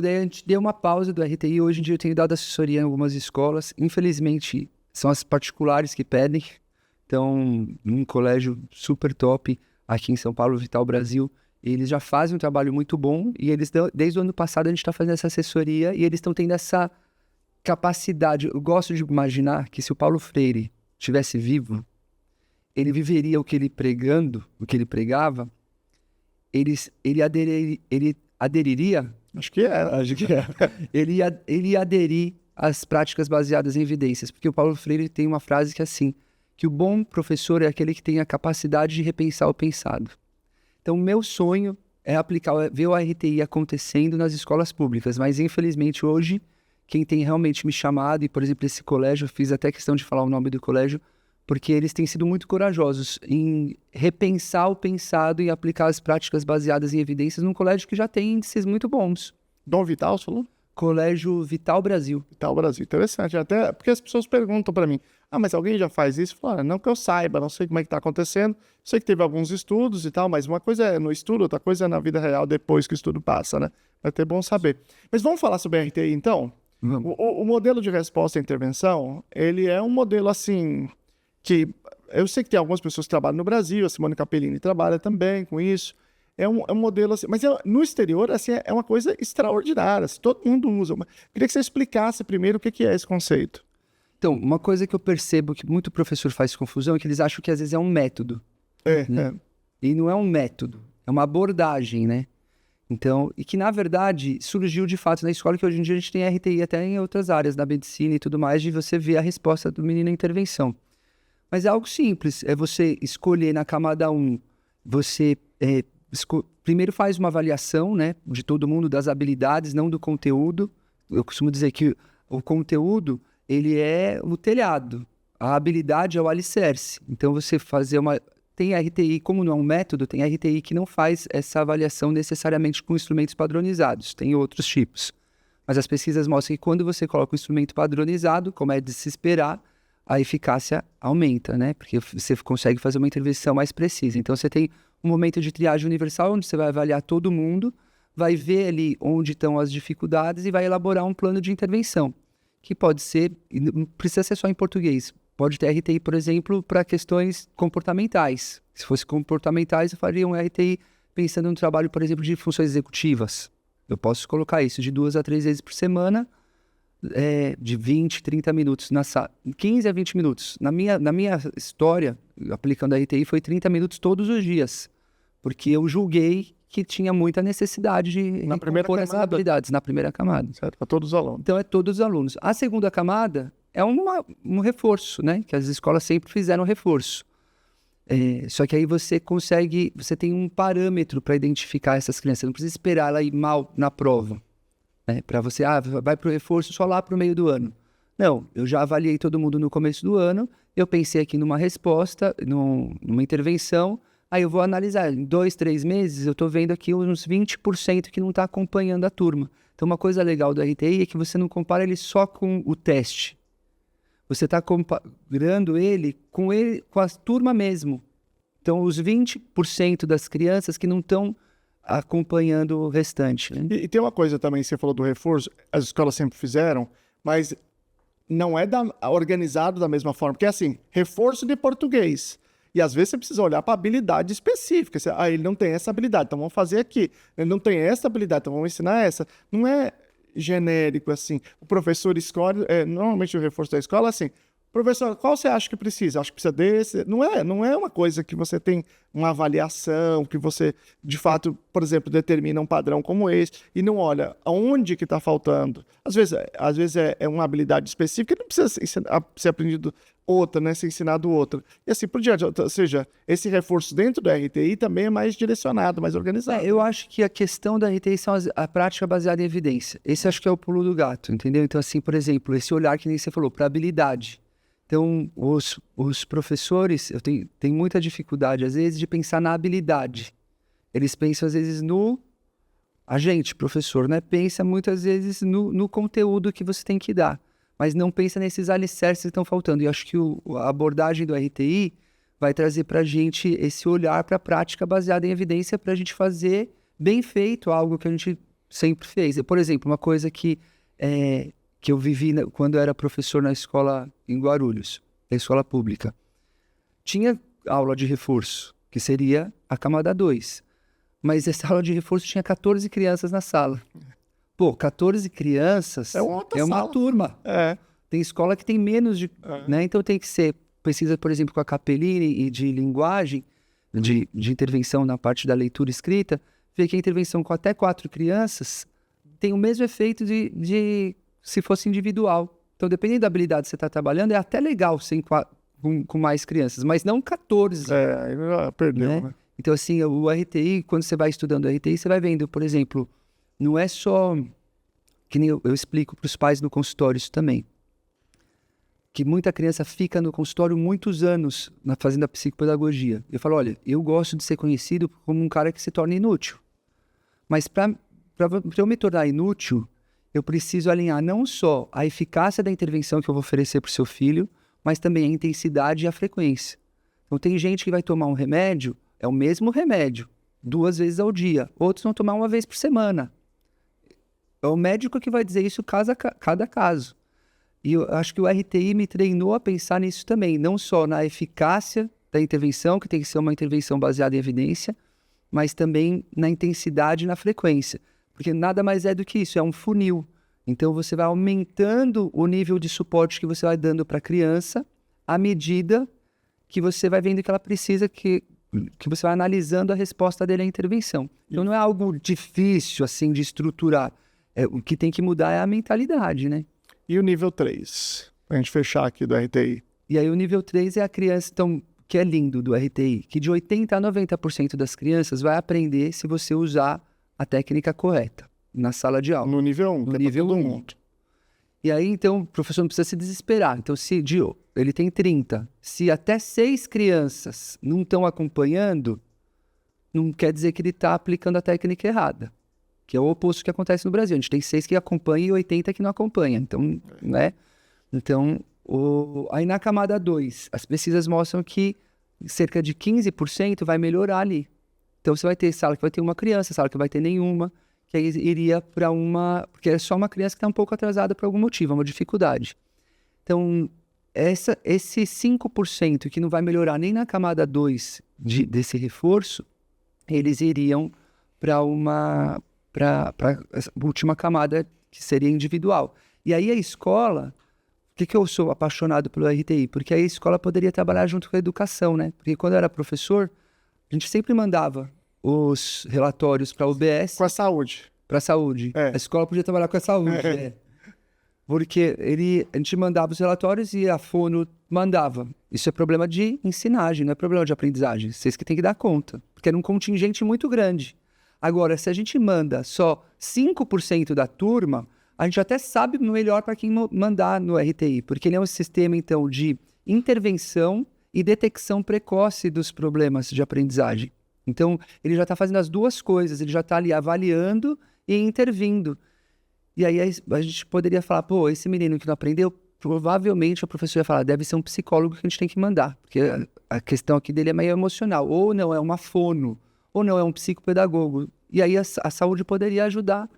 Daí a gente deu uma pausa do RTI. Hoje em dia eu tenho dado assessoria em algumas escolas. Infelizmente, são as particulares que pedem. Então, num colégio super top aqui em São Paulo, Vital Brasil, eles já fazem um trabalho muito bom. E eles, desde o ano passado, a gente está fazendo essa assessoria e eles estão tendo essa capacidade. Eu gosto de imaginar que se o Paulo Freire estivesse vivo, ele viveria o que ele pregava, ele aderiria. Acho que é. Ele ia aderir às práticas baseadas em evidências, porque o Paulo Freire tem uma frase que é assim, que o bom professor é aquele que tem a capacidade de repensar o pensado. Então, meu sonho é ver o RTI acontecendo nas escolas públicas, mas infelizmente hoje, quem tem realmente me chamado, e por exemplo esse colégio, eu fiz até questão de falar o nome do colégio, porque eles têm sido muito corajosos em repensar o pensado e aplicar as práticas baseadas em evidências num colégio que já tem índices muito bons. Dom Vital, você falou? Colégio Vital Brasil. Vital Brasil, interessante. Até porque as pessoas perguntam para mim, mas alguém já faz isso? Eu falo, não que eu saiba, não sei como é que está acontecendo. Sei que teve alguns estudos e tal, mas uma coisa é no estudo, outra coisa é na vida real, depois que o estudo passa, né? Vai ter bom saber. Mas vamos falar sobre a RTI, então? O modelo de resposta à intervenção, ele é um modelo assim... que eu sei que tem algumas pessoas que trabalham no Brasil, a Simone Capellini trabalha também com isso, é um modelo assim, mas no exterior assim, é uma coisa extraordinária, assim, todo mundo usa. Queria que você explicasse primeiro o que é esse conceito. Então, uma coisa que eu percebo que muito professor faz confusão é que eles acham que às vezes é um método. Né? E não é um método, é uma abordagem, né? Então, e que na verdade surgiu de fato na escola, que hoje em dia a gente tem RTI até em outras áreas, da medicina e tudo mais, de você ver a resposta do menino na intervenção. Mas é algo simples, é você escolher na camada 1, você primeiro faz uma avaliação, né, de todo mundo, das habilidades, não do conteúdo. Eu costumo dizer que o conteúdo, ele é o telhado, a habilidade é o alicerce. Então você fazer tem RTI, como não é um método, tem RTI que não faz essa avaliação necessariamente com instrumentos padronizados, tem outros tipos. Mas as pesquisas mostram que quando você coloca um instrumento padronizado, como é de se esperar, a eficácia aumenta, né? Porque você consegue fazer uma intervenção mais precisa. Então, você tem um momento de triagem universal, onde você vai avaliar todo mundo, vai ver ali onde estão as dificuldades e vai elaborar um plano de intervenção, que pode ser, não precisa ser só em português, pode ter RTI, por exemplo, para questões comportamentais. Se fosse comportamentais, eu faria um RTI pensando no trabalho, por exemplo, de funções executivas. Eu posso colocar isso de 2 a 3 vezes por semana, de 20, 30 minutos, 15 a 20 minutos. Na minha história, aplicando a RTI, foi 30 minutos todos os dias, porque eu julguei que tinha muita necessidade de recompor essas habilidades na primeira camada. Certo, para todos os alunos. Então, é todos os alunos. A segunda camada é um reforço, né? Que as escolas sempre fizeram reforço. Só que aí você tem um parâmetro para identificar essas crianças. Você não precisa esperar ela ir mal na prova. Para você, vai para o reforço só lá para o meio do ano. Não, eu já avaliei todo mundo no começo do ano, eu pensei aqui numa resposta, numa intervenção, aí eu vou analisar, em 2, 3 meses eu estou vendo aqui uns 20% que não está acompanhando a turma. Então uma coisa legal do RTI é que você não compara ele só com o teste, você está comparando ele com a turma mesmo. Então os 20% das crianças que não estão acompanhando o restante. Né? E tem uma coisa também, você falou do reforço, as escolas sempre fizeram, mas não é organizado da mesma forma, porque é assim, reforço de português. E às vezes você precisa olhar para a habilidade específica. Ele não tem essa habilidade, então vamos fazer aqui. Ele não tem essa habilidade, então vamos ensinar essa. Não é genérico assim. O professor escolhe, normalmente o reforço da escola é assim, professor, qual você acha que precisa? Acho que precisa desse. Não é uma coisa que você tem uma avaliação, que você, de fato, por exemplo, determina um padrão como esse e não olha aonde que está faltando. Às vezes é uma habilidade específica que não precisa ser aprendido outra, né? Ser ensinado outra. E assim por diante. Ou seja, esse reforço dentro do RTI também é mais direcionado, mais organizado. Eu acho que a questão da RTI são a prática baseada em evidência. Esse acho que é o pulo do gato, entendeu? Então, assim, por exemplo, esse olhar que nem você falou, para habilidade. Então, os professores, eu tenho muita dificuldade, às vezes, de pensar na habilidade. Eles pensam, às vezes, a gente, professor, né? Pensa muitas vezes no conteúdo que você tem que dar, mas não pensa nesses alicerces que estão faltando. E acho que a abordagem do RTI vai trazer para a gente esse olhar para a prática baseada em evidência, para a gente fazer bem feito algo que a gente sempre fez. Por exemplo, uma coisa que eu vivi quando eu era professor na escola em Guarulhos, na escola pública. Tinha aula de reforço, que seria a camada 2. Mas essa aula de reforço tinha 14 crianças na sala. Pô, 14 crianças é uma turma. Tem escola que tem menos de... Né? Então tem que ser... Pesquisa, por exemplo, com a Capellini e de linguagem, de intervenção na parte da leitura escrita, vê que a intervenção com até 4 crianças tem o mesmo efeito de se fosse individual. Então, dependendo da habilidade que você está trabalhando, é até legal com mais crianças, mas não 14. Aí perdeu, né? Então, assim, o RTI, quando você vai estudando o RTI, você vai vendo, por exemplo, não é só... Que nem eu explico para os pais no consultório isso também. Que muita criança fica no consultório muitos anos fazendo a psicopedagogia. Eu falo, olha, eu gosto de ser conhecido como um cara que se torna inútil. Mas para eu me tornar inútil, eu preciso alinhar não só a eficácia da intervenção que eu vou oferecer para o seu filho, mas também a intensidade e a frequência. Então tem gente que vai tomar um remédio, é o mesmo remédio, 2 vezes ao dia. Outros vão tomar 1 vez por semana. É o médico que vai dizer isso cada caso. E eu acho que o RTI me treinou a pensar nisso também, não só na eficácia da intervenção, que tem que ser uma intervenção baseada em evidência, mas também na intensidade e na frequência. Porque nada mais é do que isso, é um funil. Então você vai aumentando o nível de suporte que você vai dando para a criança à medida que você vai vendo que ela precisa, que você vai analisando a resposta dele à intervenção. Então não é algo difícil assim de estruturar. O que tem que mudar é a mentalidade, né? E o nível 3? Pra gente fechar aqui do RTI. E aí o nível 3 é a criança, então, que é lindo do RTI, que de 80% a 90% das crianças vai aprender se você usar a técnica correta na sala de aula. No nível 1, no nível 1. E aí, então, o professor não precisa se desesperar. Então, se ele tem 30, se até 6 crianças não estão acompanhando, não quer dizer que ele está aplicando a técnica errada. Que é o oposto que acontece no Brasil. A gente tem 6 que acompanham e 80 que não acompanham. Então, né? Então, aí na camada 2, as pesquisas mostram que cerca de 15% vai melhorar ali. Então, você vai ter sala que vai ter uma criança, sala que vai ter nenhuma, que aí iria para uma... Porque é só uma criança que está um pouco atrasada por algum motivo, é uma dificuldade. Então, esse 5% que não vai melhorar nem na camada 2 desse reforço, eles iriam para a última camada, que seria individual. E aí a escola... Por que eu sou apaixonado pelo RTI? Porque aí a escola poderia trabalhar junto com a educação, né? Porque quando eu era professor, a gente sempre mandava os relatórios para a UBS. Com a saúde. Para a saúde. A escola podia trabalhar com a saúde, Porque a gente mandava os relatórios e a fono mandava. Isso é problema de ensinagem, não é problema de aprendizagem. Vocês que têm que dar conta. Porque era um contingente muito grande. Agora, se a gente manda só 5% da turma, a gente até sabe melhor para quem mandar no RTI, porque ele é um sistema, então, de intervenção e detecção precoce dos problemas de aprendizagem. Então, ele já está fazendo as duas coisas, ele já está ali avaliando e intervindo. E aí a gente poderia falar, pô, esse menino que não aprendeu, provavelmente o professor ia falar, deve ser um psicólogo que a gente tem que mandar, porque a questão aqui dele é meio emocional, ou não é uma fono, ou não é um psicopedagogo. E aí a saúde poderia ajudar